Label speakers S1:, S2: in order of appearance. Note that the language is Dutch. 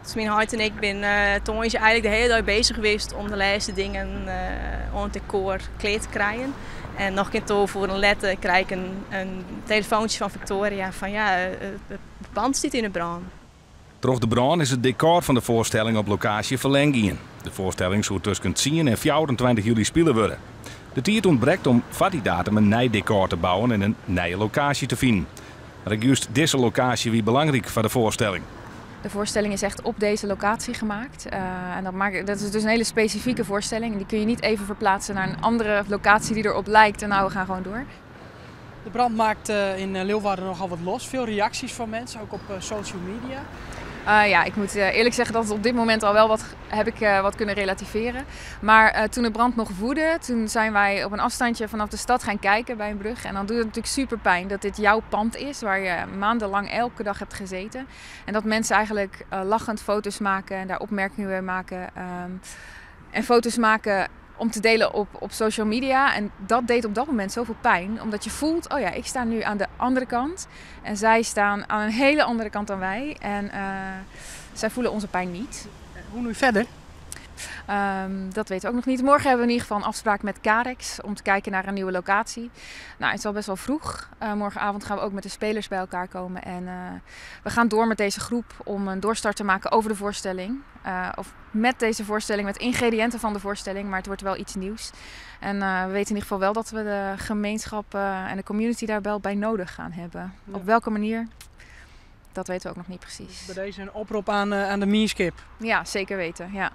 S1: Dus mijn hart en ik ben toen is eigenlijk de hele dag bezig geweest om de laatste dingen aan het decor kleed te krijgen. En nog een keer voor een letter krijg ik een telefoontje van Victoria van ja, het pand zit in de brand.
S2: Door de brand is het decor van de voorstelling op locatie verlengd. De voorstelling zou tussen 10 en 24 juli spelen worden. De tijd ontbreekt om voor die datum een nieuw decor te bouwen en een nieuwe locatie te vinden. Maar juist deze locatie wie belangrijk voor de voorstelling.
S3: De voorstelling is echt op deze locatie gemaakt. Dat is dus een hele specifieke voorstelling. Die kun je niet even verplaatsen naar een andere locatie die erop lijkt. En nou, we gaan gewoon door.
S4: De brand maakt in Leeuwarden nogal wat los. Veel reacties van mensen, ook op social media.
S3: Ja, ik moet eerlijk zeggen dat het op dit moment al wel wat kunnen relativeren. Maar toen de brand nog woedde, toen zijn wij op een afstandje vanaf de stad gaan kijken bij een brug. En dan doet het natuurlijk super pijn dat dit jouw pand is, waar je maandenlang elke dag hebt gezeten. En dat mensen eigenlijk lachend foto's maken en daar opmerkingen bij maken. En foto's maken om te delen op social media. En dat deed op dat moment zoveel pijn. Omdat je voelt, oh ja, ik sta nu aan de andere kant. En zij staan aan een hele andere kant dan wij. En zij voelen onze pijn niet.
S4: Hoe nu verder?
S3: Dat weten we ook nog niet. Morgen hebben we in ieder geval een afspraak met Carex om te kijken naar een nieuwe locatie. Nou, het is al best wel vroeg. Morgenavond gaan we ook met de spelers bij elkaar komen. En we gaan door met deze groep om een doorstart te maken over de voorstelling. Of met deze voorstelling, met ingrediënten van de voorstelling. Maar het wordt wel iets nieuws. En we weten in ieder geval wel dat we de gemeenschap en de community daar wel bij nodig gaan hebben. Ja. Op welke manier? Dat weten we ook nog niet precies.
S4: Bij deze een oproep aan de Mierskip.
S3: Ja, zeker weten. Ja.